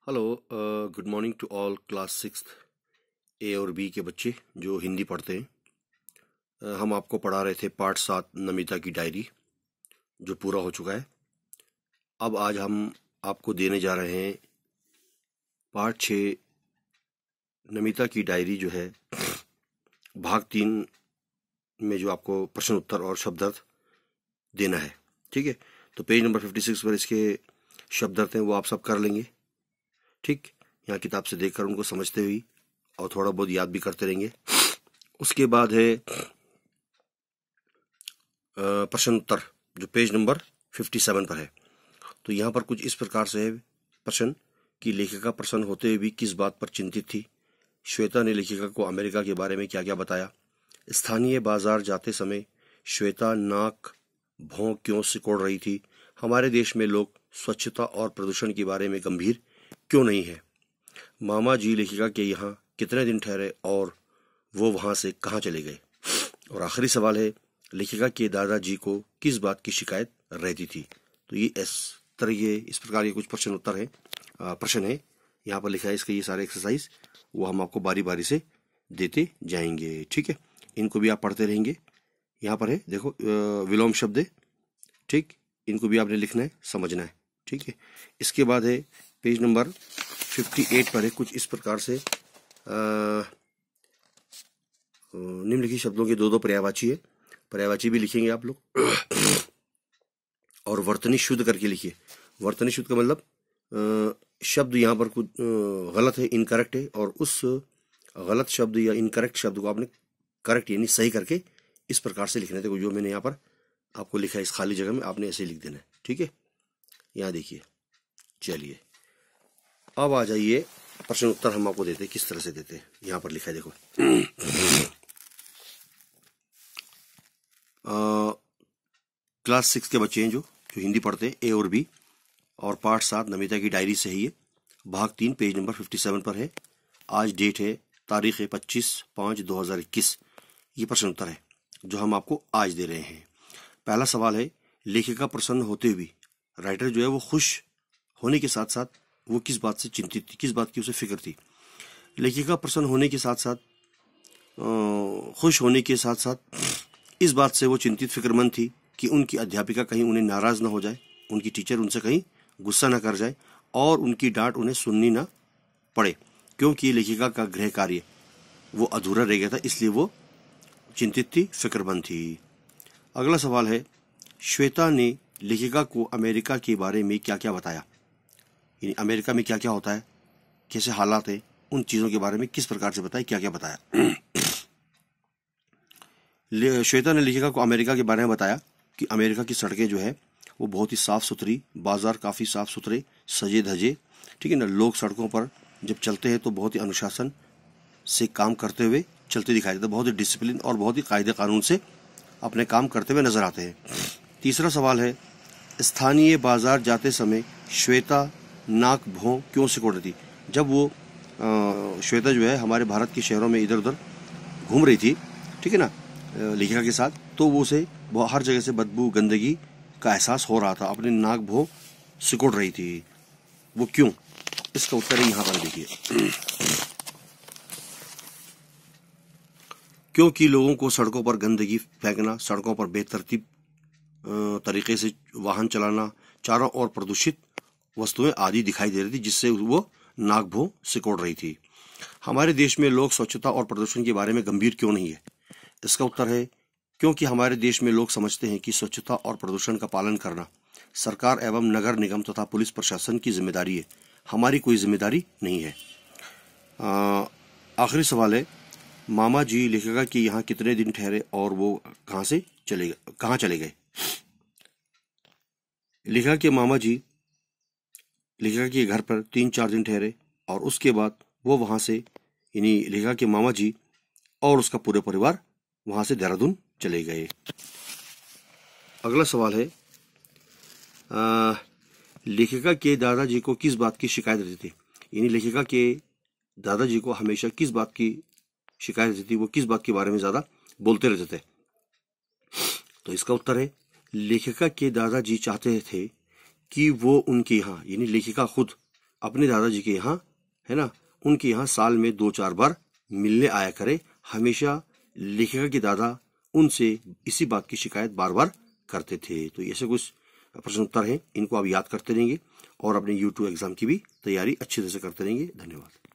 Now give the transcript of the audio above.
Hello. Good morning to all class six A और B के बच्चे जो हिंदी पढ़ते हैं। हम आपको पढ़ा रहे थे पाठ 7 नमिता की डायरी जो पूरा हो चुका है। अब आज हम आपको देने जा रहे हैं पाठ 6 नमिता की डायरी जो है भाग 3 में जो आपको प्रश्न उत्तर और शब्दार्थ देना है। ठीक है, तो पेज नंबर 56 पर इसके शब्दार्थ हैं वो आप सब कर लेंगे। ठीक, यहाँ किताब से देखकर उनको समझते हुए और थोड़ा बहुत याद भी करते रहेंगे। उसके बाद है प्रश्न उत्तर जो पेज नंबर 57 पर है। तो यहाँ पर कुछ इस प्रकार से है प्रश्न कि लेखिका प्रसन्न होते हुए भी किस बात पर चिंतित थी। श्वेता ने लेखिका को अमेरिका के बारे में क्या क्या बताया। स्थानीय बाजार जाते समय श्वेता नाक भौं क्यों सिकोड़ रही थी। हमारे देश में लोग स्वच्छता और प्रदूषण के बारे में गंभीर क्यों नहीं है। मामा जी लेखिका के यहाँ कितने दिन ठहरे और वो वहां से कहाँ चले गए। और आखिरी सवाल है लेखिका के दादाजी को किस बात की शिकायत रहती थी। तो ये इस प्रकार के कुछ प्रश्न उत्तर है प्रश्न है यहाँ पर लिखा है। इसके ये सारे एक्सरसाइज वो हम आपको बारी बारी से देते जाएंगे। ठीक है, इनको भी आप पढ़ते रहेंगे। यहाँ पर है देखो विलोम शब्द है। ठीक, इनको भी आपने लिखना है, समझना है। ठीक है, इसके बाद है पेज नंबर 58 पर है कुछ इस प्रकार से निम्नलिखित शब्दों के दो पर्यायवाची है। पर्यायवाची भी लिखेंगे आप लोग और वर्तनी शुद्ध करके लिखिए। वर्तनी शुद्ध का मतलब शब्द यहाँ पर कुछ गलत है, इनकरेक्ट है, और उस गलत शब्द या इनकरेक्ट शब्द को आपने करेक्ट यानी सही करके इस प्रकार से लिखना है। जो मैंने यहाँ पर आपको लिखा है इस खाली जगह में आपने ऐसे लिख देना है। ठीक है, यहाँ देखिए। चलिए अब आ जाइए प्रश्न उत्तर हम आपको देते हैं किस तरह से देते हैं। यहाँ पर लिखा है देखो क्लास 6 के बच्चे हैं जो हिंदी पढ़ते हैं ए और बी, और पाठ 7 नमिता की डायरी से ही है। भाग 3 पेज नंबर 57 पर है। आज डेट है, तारीख है 25/5/2021। ये प्रश्न उत्तर है जो हम आपको आज दे रहे हैं। पहला सवाल है लेखिका प्रसन्न होते हुए राइटर जो है वो खुश होने के साथ साथ वो किस बात से चिंतित थी, किस बात की उसे फिक्र थी। लेखिका प्रसन्न होने के साथ साथ खुश होने के साथ साथ इस बात से वो चिंतित फिक्रमंद थी कि उनकी अध्यापिका कहीं उन्हें नाराज ना हो जाए, उनकी टीचर उनसे कहीं गुस्सा ना कर जाए और उनकी डांट उन्हें सुननी ना पड़े, क्योंकि लेखिका का गृह कार्य वो अधूरा रह गया था, इसलिए वो चिंतित थी, फिक्रमंद थी। अगला सवाल है श्वेता ने लेखिका को अमेरिका के बारे में क्या क्या बताया, यानी अमेरिका में क्या क्या होता है, कैसे हालात है, उन चीजों के बारे में किस प्रकार से बताया, क्या क्या बताया। श्वेता ने लेखिका को अमेरिका के बारे में बताया कि अमेरिका की सड़कें जो है वो बहुत ही साफ सुथरी, बाजार काफी साफ सुथरे सजे धजे, ठीक है ना। लोग सड़कों पर जब चलते हैं तो बहुत ही अनुशासन से काम करते हुए चलते दिखाई देते, बहुत ही डिसिप्लिन और बहुत ही कायदे कानून से अपने काम करते हुए नजर आते हैं। तीसरा सवाल है स्थानीय बाजार जाते समय श्वेता नाक भौं क्यों सिकोड़ रही थी। जब वो श्वेता जो है हमारे भारत के शहरों में इधर उधर घूम रही थी, ठीक है ना, लेखिका के साथ, तो वो उसे हर जगह से बदबू गंदगी का एहसास हो रहा था, अपने नाक भौं सिकोड़ रही थी। वो क्यों, इसका उत्तर है यहाँ पर देखिए। क्योंकि लोगों को सड़कों पर गंदगी फेंकना, सड़कों पर बेतरतीब तरीके से वाहन चलाना, चारों ओर प्रदूषित वस्तुएं आदि दिखाई दे रही थी, जिससे वो नाक भौं सिकोड़ रही थी। हमारे देश में लोग स्वच्छता और प्रदूषण के बारे में गंभीर क्यों नहीं है। इसका उत्तर है क्योंकि हमारे देश में लोग समझते हैं कि स्वच्छता और प्रदूषण का पालन करना सरकार एवं नगर निगम तथा पुलिस प्रशासन की जिम्मेदारी है, हमारी कोई जिम्मेदारी नहीं है। आखिरी सवाल है मामा जी लेखिका कि यहाँ कितने दिन ठहरे और वो कहाँ चले गए। लेखिका के मामा जी लेखिका के घर पर 3-4 दिन ठहरे और उसके बाद वो वहां से, यानी लेखिका के मामा जी और उसका पूरे परिवार वहां से देहरादून चले गए। अगला सवाल है लेखिका के दादाजी को किस बात की शिकायत रहती थी, यानी लेखिका के दादाजी को हमेशा किस बात की शिकायत रहती थी, वो किस बात के बारे में ज्यादा बोलते रहते थे। तो इसका उत्तर है लेखिका के दादाजी चाहते थे कि वो उनके यहाँ, यानी लेखिका खुद अपने दादाजी के यहाँ, है ना, उनके यहाँ साल में 2-4 बार मिलने आया करें। हमेशा लेखिका के दादा उनसे इसी बात की शिकायत बार बार करते थे। तो ऐसे कुछ प्रश्न उत्तर हैं, इनको आप याद करते रहेंगे और अपने U2 एग्जाम की भी तैयारी अच्छी तरह से करते रहेंगे। धन्यवाद।